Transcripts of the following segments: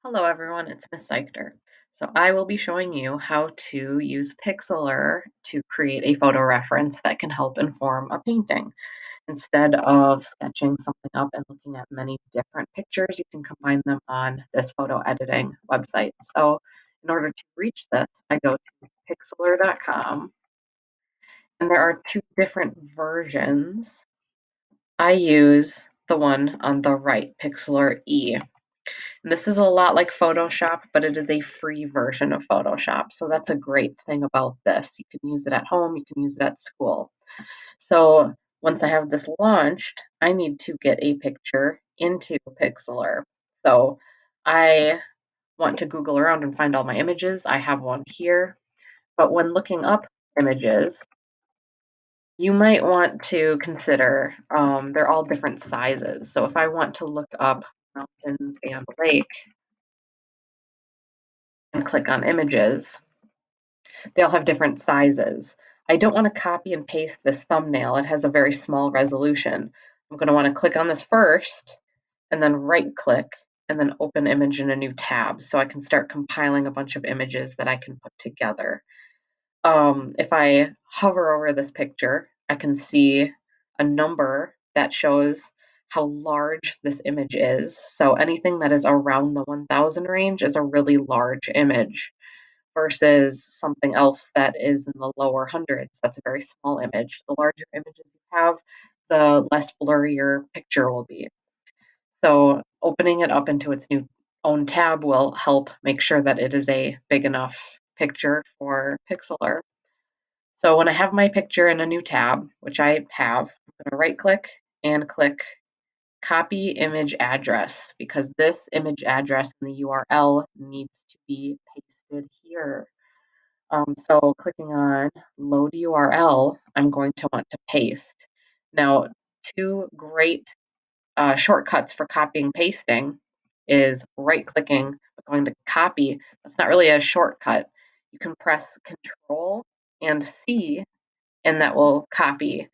Hello everyone, it's Miss Seichter. So I will be showing you how to use Pixlr to create a photo reference that can help inform a painting. Instead of sketching something up and looking at many different pictures, you can combine them on this photo editing website. So in order to reach this, I go to pixlr.com and there are two different versions. I use the one on the right, Pixlr E. This is a lot like Photoshop, but it is a free version of Photoshop. So that's a great thing about this. You can use it at home, you can use it at school. So once I have this launched, I need to get a picture into Pixlr. So I want to Google around and find all my images. I have one here, but when looking up images, you might want to consider they're all different sizes. So if I want to look up mountains and lake and click on images, they all have different sizes. I don't want to copy and paste this thumbnail. It has a very small resolution. I'm going to want to click on this first and then right click and then open image in a new tab so I can start compiling a bunch of images that I can put together. If I hover over this picture, I can see a number that shows how large this image is. So anything that is around the 1000 range is a really large image versus something else that is in the lower hundreds. That's a very small image. The larger images you have, the less blurry your picture will be. So opening it up into its new own tab will help make sure that it is a big enough picture for Pixlr. So when I have my picture in a new tab, which I have, I'm going to right click and click copy image address because this image address in the URL needs to be pasted here. So clicking on load URL, I'm going to want to paste. Now, two great shortcuts for copying pasting is right clicking, going to copy. That's not really a shortcut. You can press Control and C, and that will copy.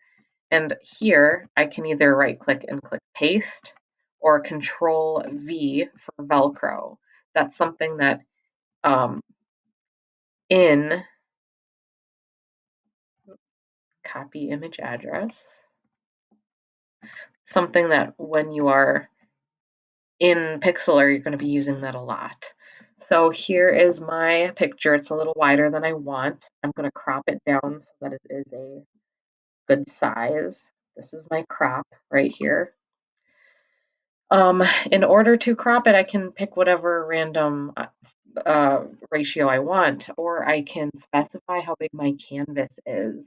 And here I can either right click and click paste or Control V for Velcro. That's something that um, in copy image address, something that when you are in Pixlr, you're going to be using that a lot. So here is my picture. It's a little wider than I want. I'm going to crop it down so that it is a good size. This is my crop right here. In order to crop it, I can pick whatever random ratio I want, or I can specify how big my canvas is.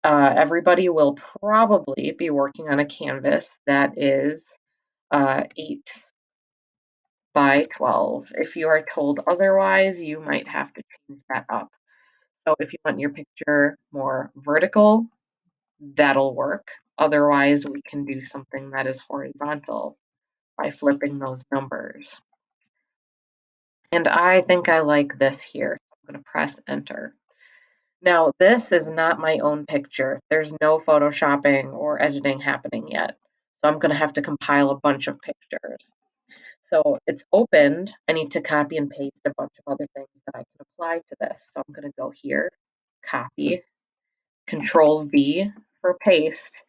Everybody will probably be working on a canvas that is 8 by 12. If you are told otherwise, you might have to change that up. So if you want your picture more vertical, that'll work. Otherwise, we can do something that is horizontal by flipping those numbers. And I think I like this here. I'm going to press enter. Now, this is not my own picture. There's no photoshopping or editing happening yet. So I'm going to have to compile a bunch of pictures. So it's opened. I need to copy and paste a bunch of other things that I can apply to this. So I'm going to go here, copy, Control V for paste.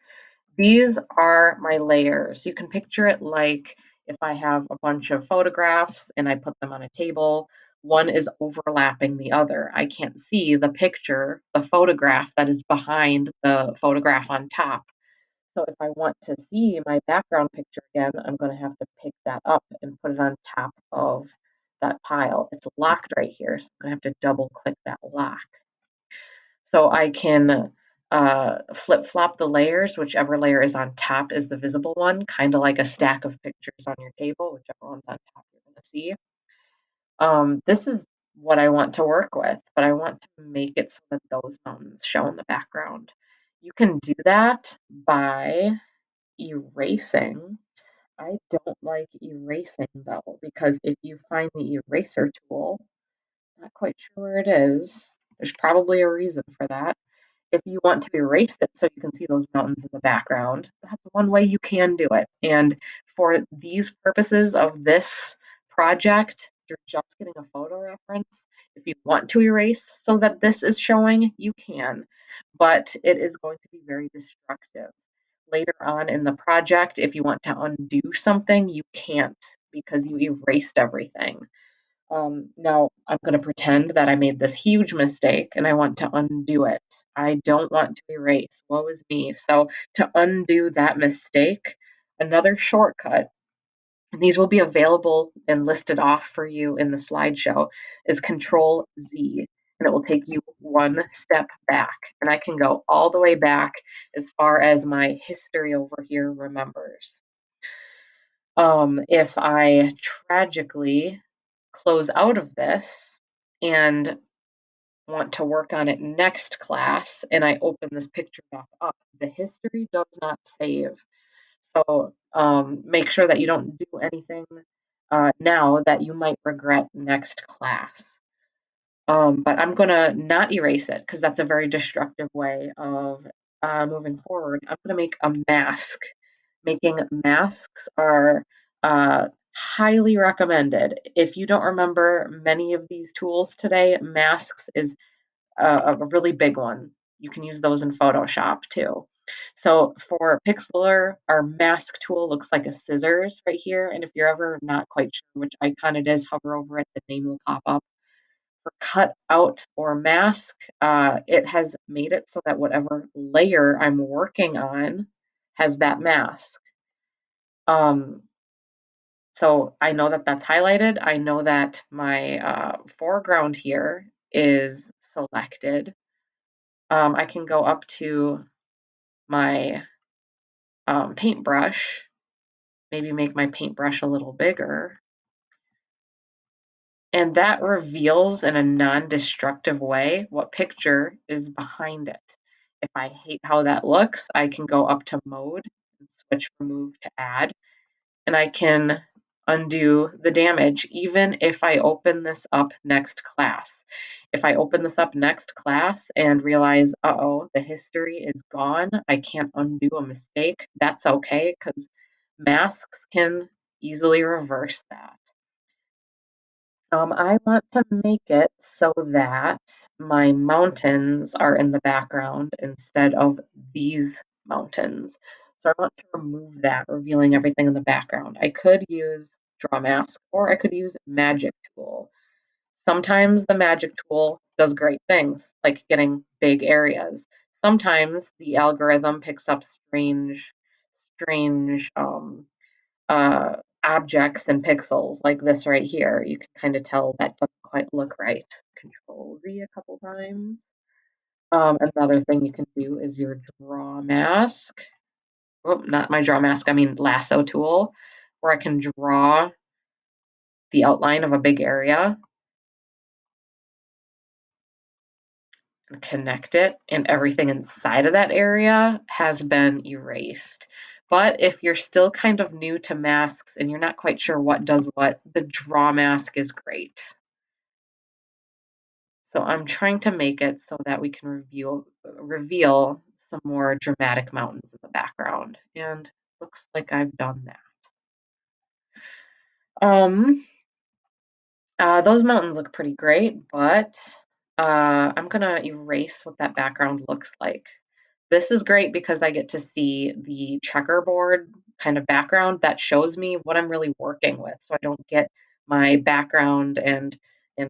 These are my layers. You can picture it like if I have a bunch of photographs and I put them on a table, one is overlapping the other. I can't see the picture, the photograph that is behind the photograph on top. So if I want to see my background picture again, I'm going to have to pick that up and put it on top of that pile. It's locked right here, so I'm going to have to double click that lock. So I can flip flop the layers, whichever layer is on top is the visible one, kind of like a stack of pictures on your table, whichever one's on top you're going to see. This is what I want to work with, but I want to make it so that those mountains show in the background. You can do that by erasing. I don't like erasing though, because if you find the eraser tool, not quite sure where it is. There's probably a reason for that. If you want to erase it so you can see those mountains in the background, that's one way you can do it. And for these purposes of this project, you're just getting a photo reference, if you want to erase so that this is showing, you can, but it is going to be very destructive. Later on in the project, if you want to undo something, you can't because you erased everything. Now, I'm going to pretend that I made this huge mistake and I want to undo it. I don't want to erase. Woe is me. So, to undo that mistake, another shortcut, and these will be available and listed off for you in the slideshow, is Control Z. And it will take you one step back. And I can go all the way back as far as my history over here remembers. If I tragically close out of this and want to work on it next class and I open this picture back up, the history does not save. So make sure that you don't do anything now that you might regret next class. But I'm going to not erase it because that's a very destructive way of moving forward. I'm going to make a mask. Making masks are highly recommended. If you don't remember many of these tools today, masks is a really big one. You can use those in Photoshop too. So for Pixlr, our mask tool looks like a scissors right here. And if you're ever not quite sure which icon it is, hover over it, the name will pop up. For cut out or mask, it has made it so that whatever layer I'm working on has that mask. Um, so I know that that's highlighted. I know that my foreground here is selected. I can go up to my paintbrush, maybe make my paintbrush a little bigger. And that reveals in a non-destructive way what picture is behind it. If I hate how that looks, I can go up to mode and switch remove to add, and I can undo the damage even if I open this up next class. If I open this up next class and realize, uh-oh, the history is gone, I can't undo a mistake, that's okay because masks can easily reverse that. I want to make it so that my mountains are in the background instead of these mountains. So I want to remove that, revealing everything in the background. I could use Draw Mask or I could use Magic Tool. Sometimes the Magic Tool does great things, like getting big areas. Sometimes the algorithm picks up strange uh, objects and pixels like this right here. You can kind of tell that doesn't quite look right. Control Z a couple times. Another thing you can do is your draw mask. Oh, not my draw mask, I mean lasso tool, where I can draw the outline of a big area and connect it, and everything inside of that area has been erased. But if you're still kind of new to masks and you're not quite sure what does what, the draw mask is great. So I'm trying to make it so that we can reveal some more dramatic mountains in the background, and looks like I've done that. Um, those mountains look pretty great, but I'm gonna erase what that background looks like. This is great because I get to see the checkerboard kind of background that shows me what I'm really working with, so I don't get my background and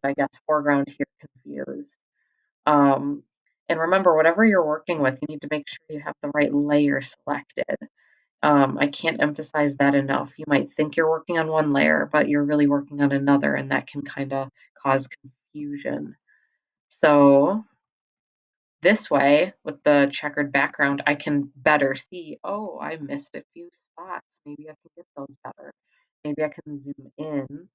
I guess foreground here confused. Um, and remember, whatever you're working with, you need to make sure you have the right layer selected. I can't emphasize that enough. You might think you're working on one layer, but you're really working on another, and that can kind of cause confusion. So this way, with the checkered background, I can better see, oh, I missed a few spots. Maybe I can get those better. Maybe I can zoom in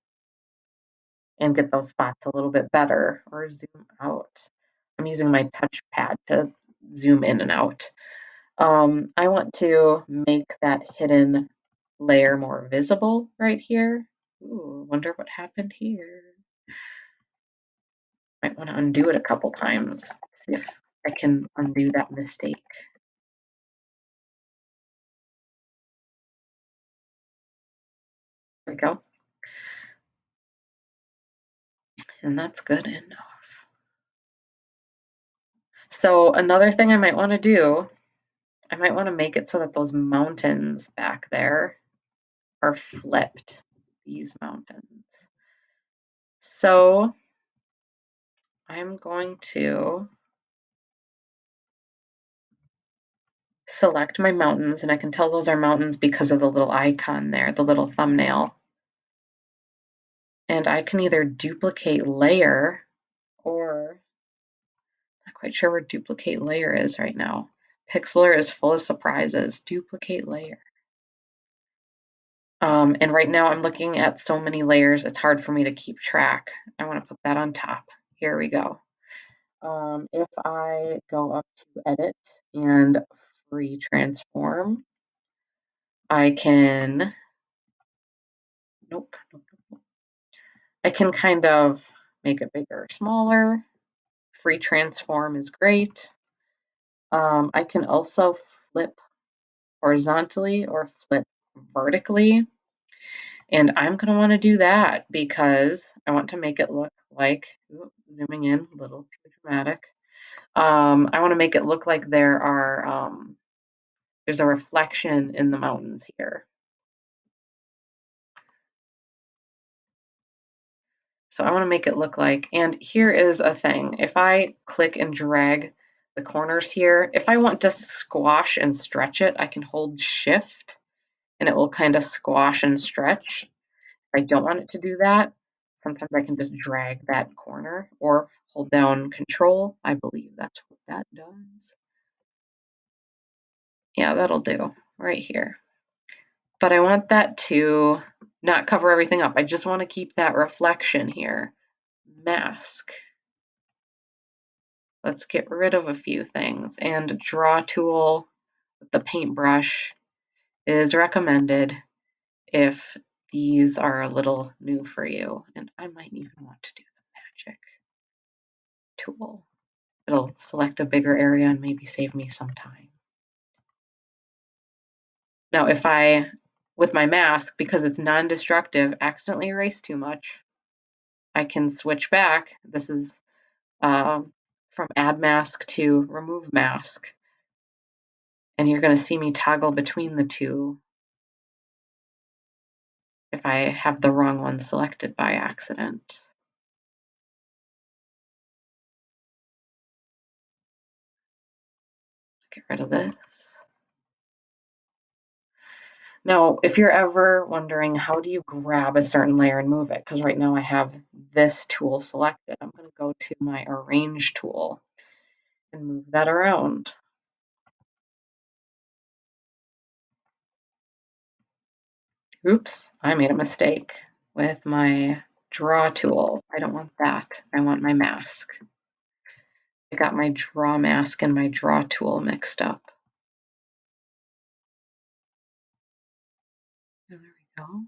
and get those spots a little bit better or zoom out. I'm using my touchpad to zoom in and out. I want to make that hidden layer more visible right here. Ooh, wonder what happened here. Might want to undo it a couple times, see if I can undo that mistake. There we go. And that's good enough. So another thing I might want to do, I might want to make it so that those mountains back there are flipped, these mountains. So I'm going to select my mountains, and I can tell those are mountains because of the little icon there, the little thumbnail. And I can either duplicate layer or not quite sure where duplicate layer is right now. Pixlr is full of surprises. Duplicate layer. And right now I'm looking at so many layers, it's hard for me to keep track. I want to put that on top. Here we go. If I go up to edit and free transform, I can, nope, nope, nope. I can kind of make it bigger or smaller. Free transform is great. I can also flip horizontally or flip vertically. And I'm going to want to do that because I want to make it look like, zooming in, a little too dramatic. I want to make it look like there's a reflection in the mountains here. So I want to make it look like, and here is a thing. If I click and drag the corners here, if I want to squash and stretch it, I can hold shift and it will kind of squash and stretch. If I don't want it to do that, sometimes I can just drag that corner or hold down control. I believe that's what that does. Yeah, that'll do right here. But I want that to not cover everything up. I just want to keep that reflection here. Mask. Let's get rid of a few things. And draw tool with the paintbrush is recommended if these are a little new for you. And I might even want to do the magic tool. It'll select a bigger area and maybe save me some time. Now, if I, with my mask, because it's non-destructive, accidentally erase too much, I can switch back. This is from add mask to remove mask. And you're going to see me toggle between the two if I have the wrong one selected by accident. Get rid of this. Now, if you're ever wondering how do you grab a certain layer and move it, because right now I have this tool selected, I'm going to go to my Arrange tool and move that around. Oops, I made a mistake with my Draw tool. I don't want that. I want my mask. I got my Draw mask and my Draw tool mixed up. There we go.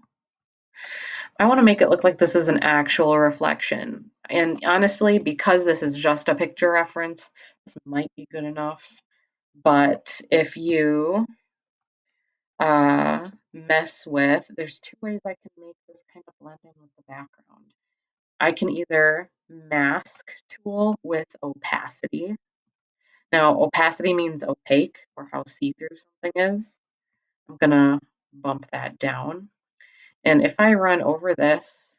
I want to make it look like this is an actual reflection. And honestly, because this is just a picture reference, this might be good enough. But if you mess with, there's two ways I can make this kind of blend in with the background. I can either mask tool with opacity. Now, opacity means opaque or how see-through something is. I'm gonna bump that down. And if I run over this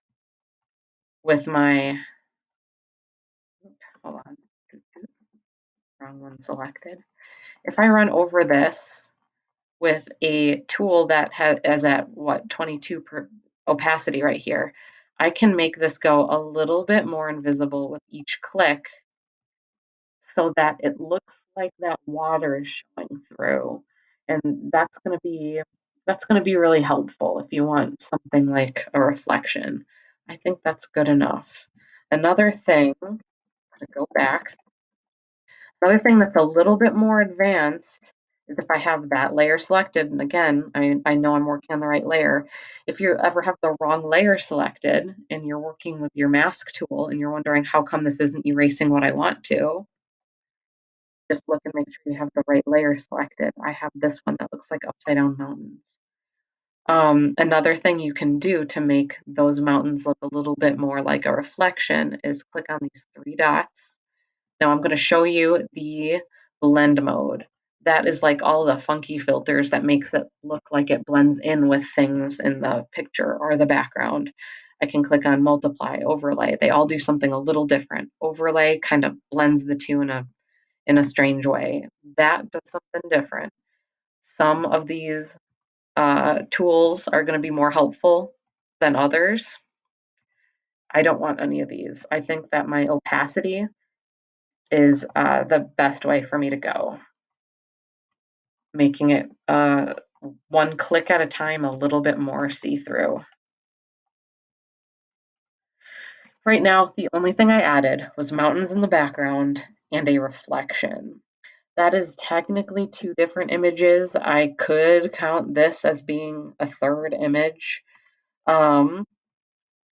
with my, hold on, wrong one selected. If I run over this with a tool that is at what, 22 per opacity right here, I can make this go a little bit more invisible with each click so that it looks like that water is showing through. And that's going to be really helpful if you want something like a reflection. I think that's good enough. Another thing, I'm going to go back. Another thing that's a little bit more advanced is if I have that layer selected, and again, I know I'm working on the right layer. If you ever have the wrong layer selected and you're working with your mask tool and you're wondering how come this isn't erasing what I want to, just look and make sure you have the right layer selected. I have this one that looks like upside down mountains. Another thing you can do to make those mountains look a little bit more like a reflection is click on these three dots. Now I'm going to show you the blend mode. That is like all the funky filters that makes it look like it blends in with things in the picture or the background. I can click on multiply, overlay. They all do something a little different. Overlay kind of blends the two in a strange way. That does something different. Some of these tools are going to be more helpful than others. I don't want any of these. I think that my opacity is the best way for me to go, making it one click at a time a little bit more see-through. Right now, the only thing I added was mountains in the background and a reflection. That is technically two different images. I could count this as being a third image. I'm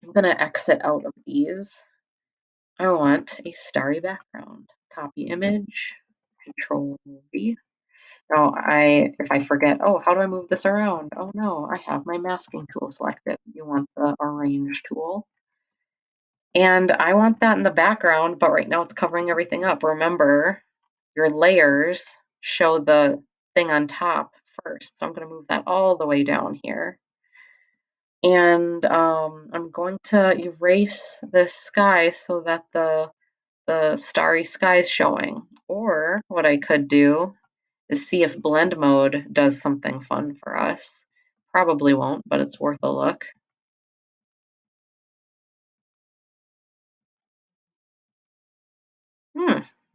going to exit out of these. I want a starry background. Copy image, Control V. Now, if I forget, oh, how do I move this around? Oh no, I have my masking tool selected. You want the arrange tool. And I want that in the background, but right now it's covering everything up. Remember, your layers show the thing on top first. So I'm going to move that all the way down here. And I'm going to erase this sky so that the starry sky is showing. Or what I could do is see if blend mode does something fun for us. Probably won't, but it's worth a look.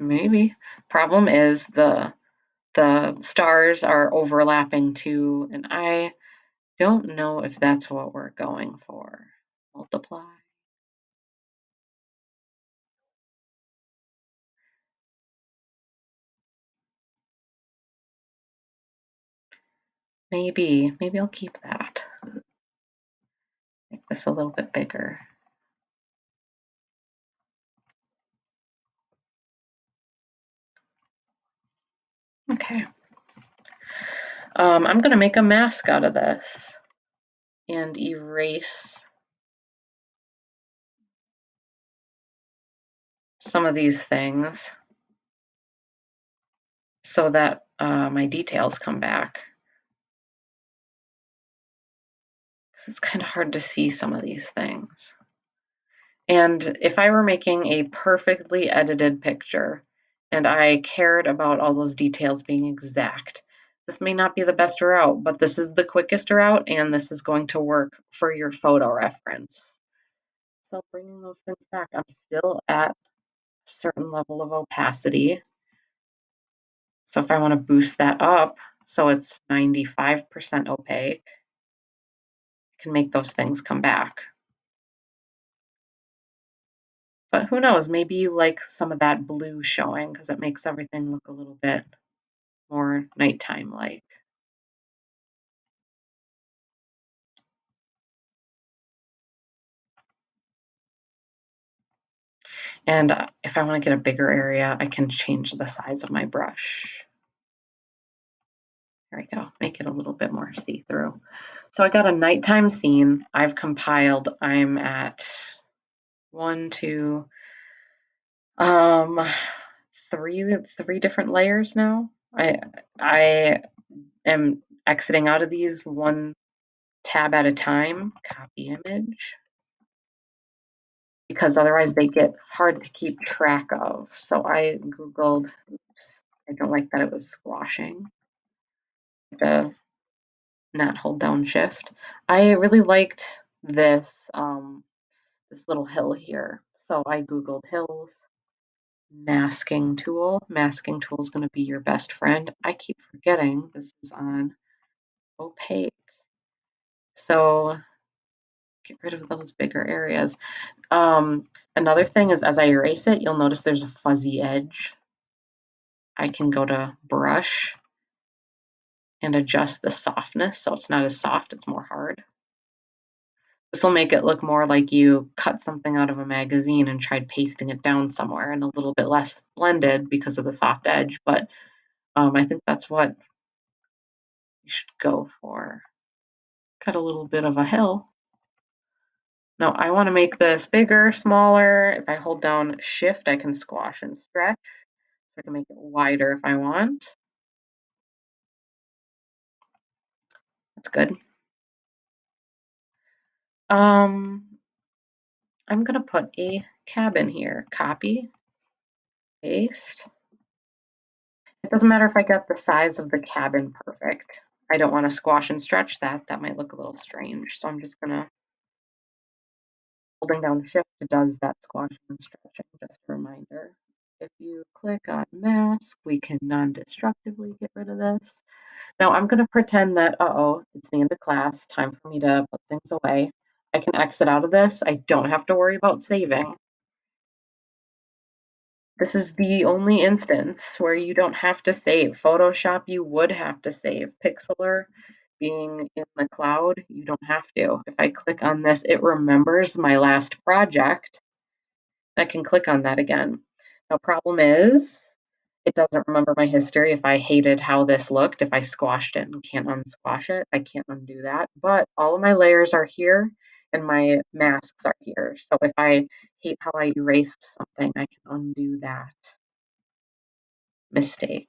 Maybe. Problem is the stars are overlapping too, and I don't know if that's what we're going for. Multiply. Maybe I'll keep that. Make this a little bit bigger. Okay. I'm gonna make a mask out of this and erase some of these things so that my details come back. Because it's kind of hard to see some of these things. And if I were making a perfectly edited picture and I cared about all those details being exact, this may not be the best route, but this is the quickest route and this is going to work for your photo reference. So bringing those things back, I'm still at a certain level of opacity. So if I want to boost that up so it's 95% opaque, I can make those things come back. But who knows, maybe you like some of that blue showing because it makes everything look a little bit more nighttime like. And if I want to get a bigger area, I can change the size of my brush. There we go, make it a little bit more see-through. So I got a nighttime scene I've compiled. I'm at one, two, um, three different layers now. I am exiting out of these one tab at a time. Copy image. Because otherwise they get hard to keep track of. So I Googled, oops, I don't like that it was squashing. To not hold down shift. I really liked this little hill here. So I Googled hills, masking tool. Masking tool is going to be your best friend. I keep forgetting this is on opaque. So get rid of those bigger areas. Another thing is as I erase it, you'll notice there's a fuzzy edge. I can go to brush and adjust the softness so it's not as soft, it's more hard. This will make it look more like you cut something out of a magazine and tried pasting it down somewhere and a little bit less blended because of the soft edge, but I think that's what you should go for. cut a little bit of a hill. No, I want to make this bigger, smaller. If I hold down Shift, I can squash and stretch. I can make it wider if I want. That's good. I'm gonna put a cabin here. Copy, paste. It doesn't matter if I get the size of the cabin perfect. I don't want to squash and stretch that. That might look a little strange. So I'm just gonna, holding down Shift does that squash and stretching, just a reminder. If you click on mask, we can non-destructively get rid of this. Now I'm gonna pretend that, uh-oh, it's the end of class, time for me to put things away. I can exit out of this. I don't have to worry about saving. This is the only instance where you don't have to save. Photoshop, you would have to save. Pixlr, being in the cloud, you don't have to. If I click on this, it remembers my last project. I can click on that again. The problem is, it doesn't remember my history. If I hated how this looked, if I squashed it and can't unsquash it, I can't undo that. But all of my layers are here and my masks are here. So if I hate how I erased something, I can undo that mistake.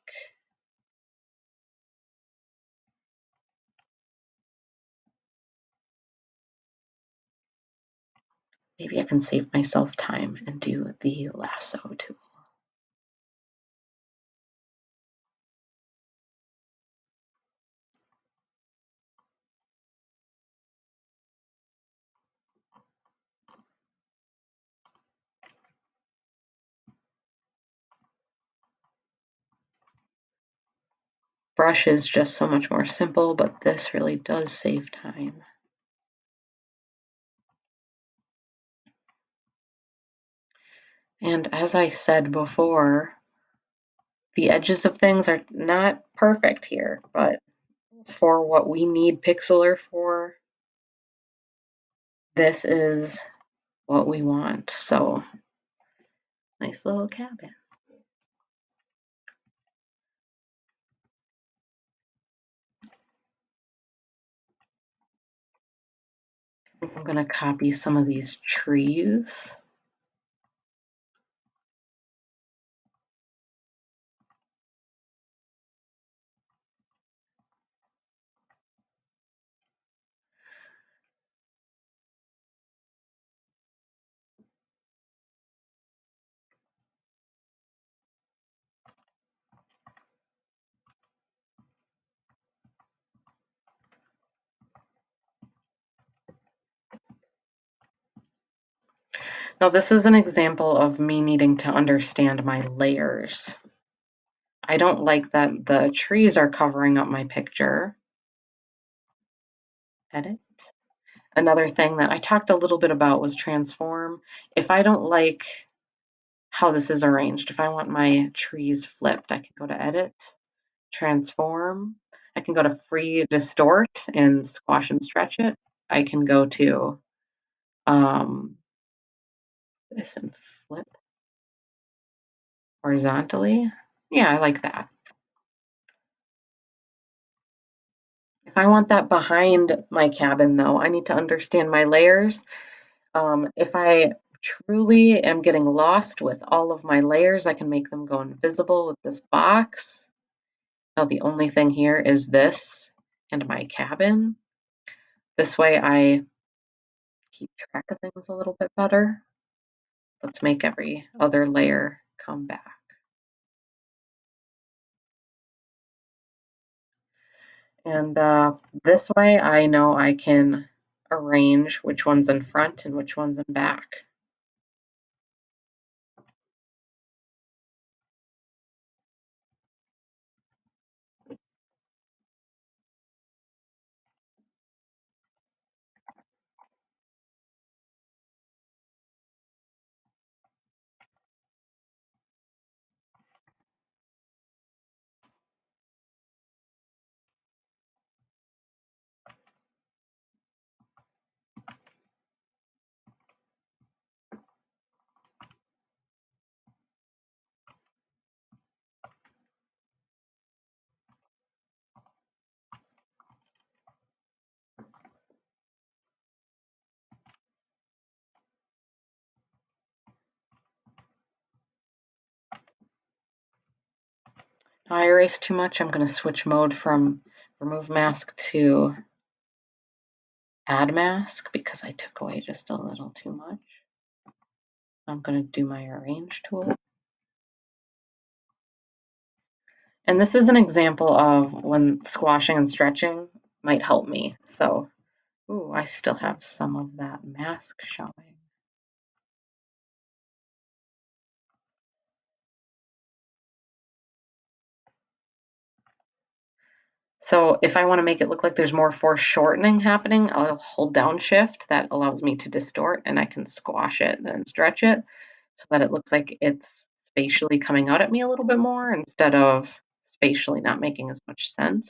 Maybe I can save myself time and do the lasso tool. Brush is just so much more simple, but this really does save time. And as I said before, the edges of things are not perfect here, but for what we need Pixlr for, this is what we want. So, nice little cabin. I'm going to copy some of these trees. Now, this is an example of me needing to understand my layers. I don't like that the trees are covering up my picture. Edit. Another thing that I talked a little bit about was transform. If I don't like how this is arranged, if I want my trees flipped, I can go to edit, transform. I can go to free distort and squash and stretch it. I can go to this and flip horizontally. Yeah, I like that. If I want that behind my cabin, though, I need to understand my layers. If I truly am getting lost with all of my layers, I can make them go invisible with this box. Now, the only thing here is this and my cabin. This way I keep track of things a little bit better. Let's make every other layer come back. And this way I know I can arrange which one's in front and which one's in back. I erase too much. I'm going to switch mode from remove mask to add mask because I took away just a little too much. I'm going to do my arrange tool. And this is an example of when squashing and stretching might help me. So, ooh, I still have some of that mask showing. So if I want to make it look like there's more foreshortening happening, I'll hold down shift. That allows me to distort, and I can squash it and stretch it so that it looks like it's spatially coming out at me a little bit more instead of spatially not making as much sense.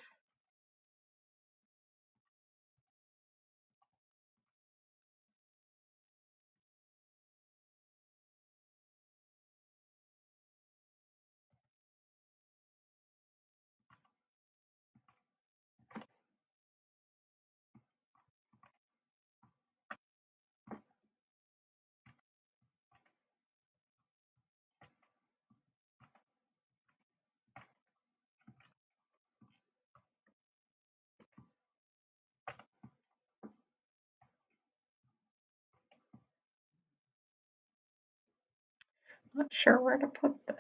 Not sure where to put this.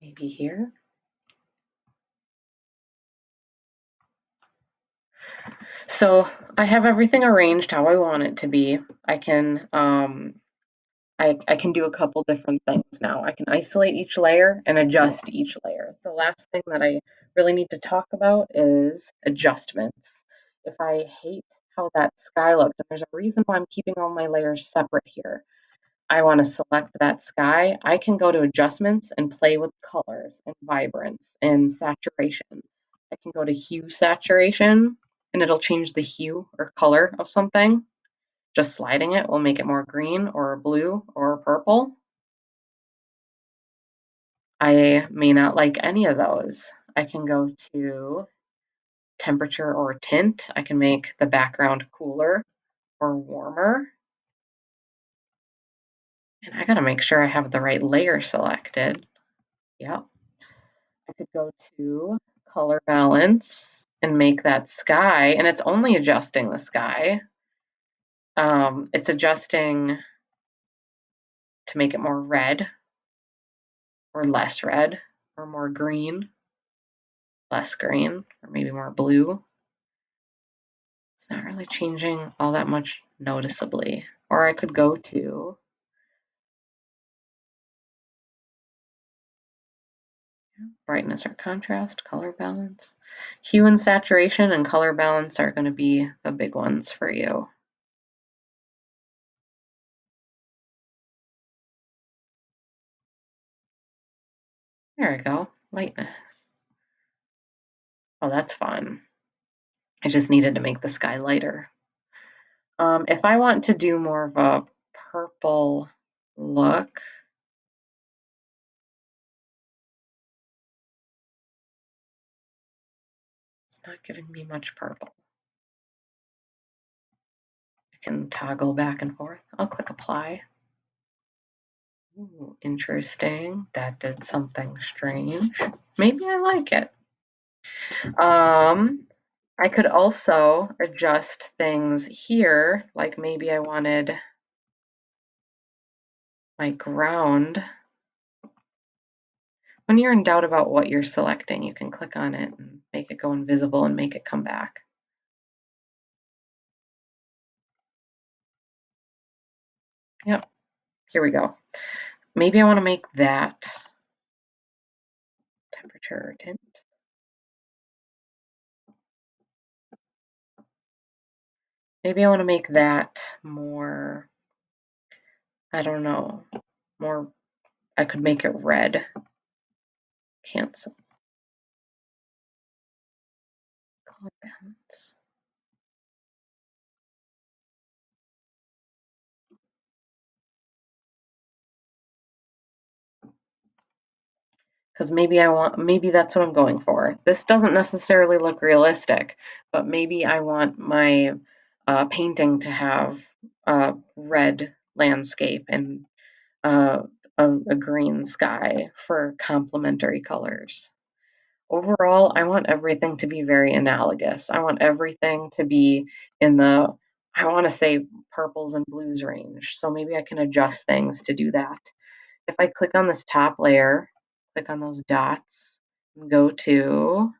Maybe here. So I have everything arranged how I want it to be. I can do a couple different things now. I can isolate each layer and adjust each layer. The last thing that I really need to talk about is adjustments. If I hate how that sky looked, and there's a reason why I'm keeping all my layers separate here. I want to select that sky. I can go to adjustments and play with colors and vibrance and saturation. I can go to hue saturation and it'll change the hue or color of something. Just sliding it will make it more green or blue or purple. I may not like any of those. I can go to temperature or tint. I can make the background cooler or warmer. And I gotta make sure I have the right layer selected. Yep. I could go to color balance and make that sky, and it's only adjusting the sky. It's adjusting to make it more red or less red or more green, less green, or maybe more blue. It's not really changing all that much noticeably. Or I could go to brightness or contrast, color balance. Hue and saturation and color balance are going to be the big ones for you. There we go, lightness. Oh, that's fun. I just needed to make the sky lighter. If I want to do more of a purple look, it's not giving me much purple. I can toggle back and forth. I'll click apply. Ooh, interesting. That did something strange. Maybe I like it. I could also adjust things here, like maybe I wanted my ground. When you're in doubt about what you're selecting, you can click on it and make it go invisible and make it come back. Yep, here we go. Maybe I want to make that temperature tint. Maybe I want to make that more, I don't know, more, I could make it red. Cancel. Color balance. Because maybe that's what I'm going for. This doesn't necessarily look realistic, but maybe I want my painting to have a red landscape and a green sky for complementary colors. Overall, I want everything to be very analogous. I want everything to be in the, I want to say purples and blues range. So maybe I can adjust things to do that. If I click on this top layer, click on those dots, and go to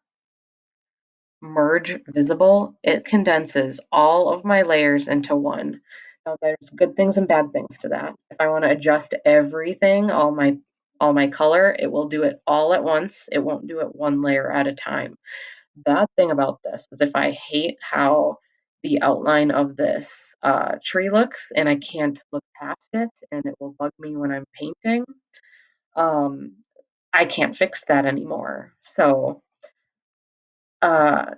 merge visible, it condenses all of my layers into one. Now there's good things and bad things to that. If I want to adjust everything, all my color, it will do it all at once. It won't do it one layer at a time. Bad thing about this is if I hate how the outline of this tree looks and I can't look past it and it will bug me when I'm painting, um, I can't fix that anymore. So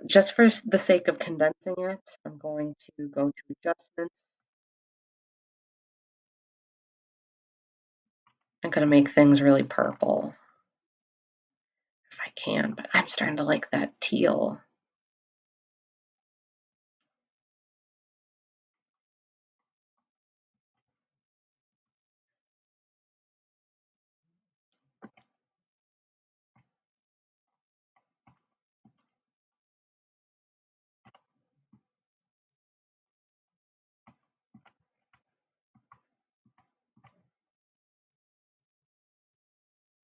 just for the sake of condensing it, I'm going to go to adjustments. I'm going to make things really purple if I can, but I'm starting to like that teal.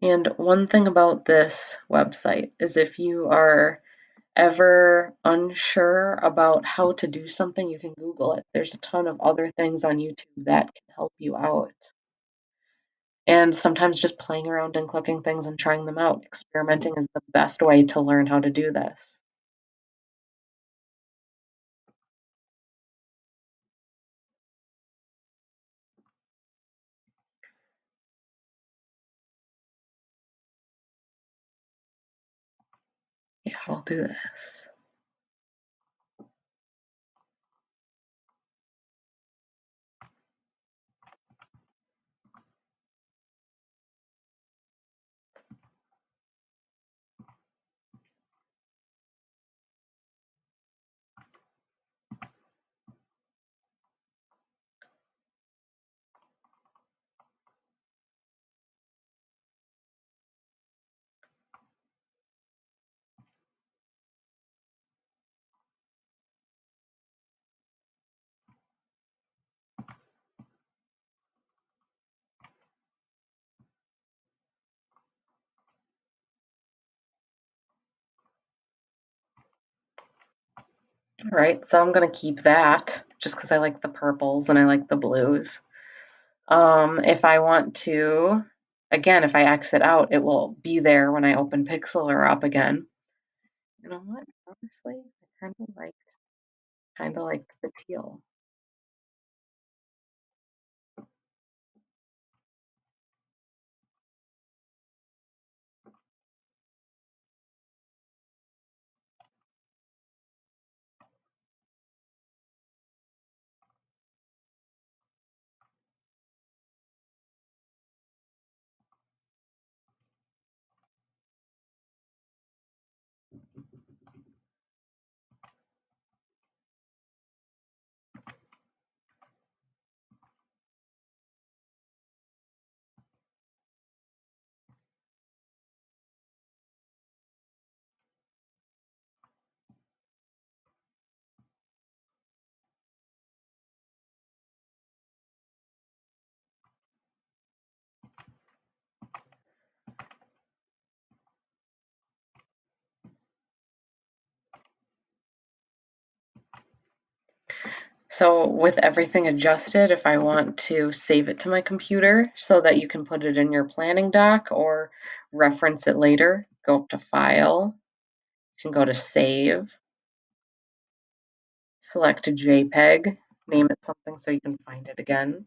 And one thing about this website is if you are ever unsure about how to do something, you can Google it. There's a ton of other things on YouTube that can help you out. And sometimes just playing around and clicking things and trying them out. Experimenting is the best way to learn how to do this. Yeah, we'll do this. All right, so I'm gonna keep that just because I like the purples and I like the blues. If I want to, again, if I exit out, it will be there when I open Pixlr up again. You know what? Honestly, I kind of like the teal. So with everything adjusted, if I want to save it to my computer so that you can put it in your planning doc or reference it later, go up to File, you can go to Save, select a JPEG, name it something so you can find it again.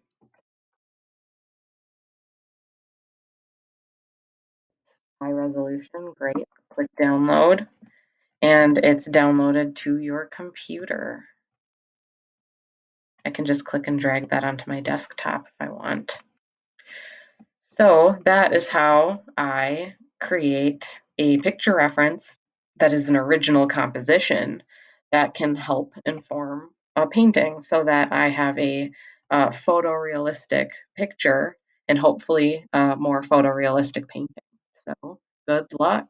High resolution, great. Click download, and it's downloaded to your computer. I can just click and drag that onto my desktop if I want. So that is how I create a picture reference that is an original composition that can help inform a painting so that I have a photorealistic picture and hopefully more photorealistic painting. So good luck.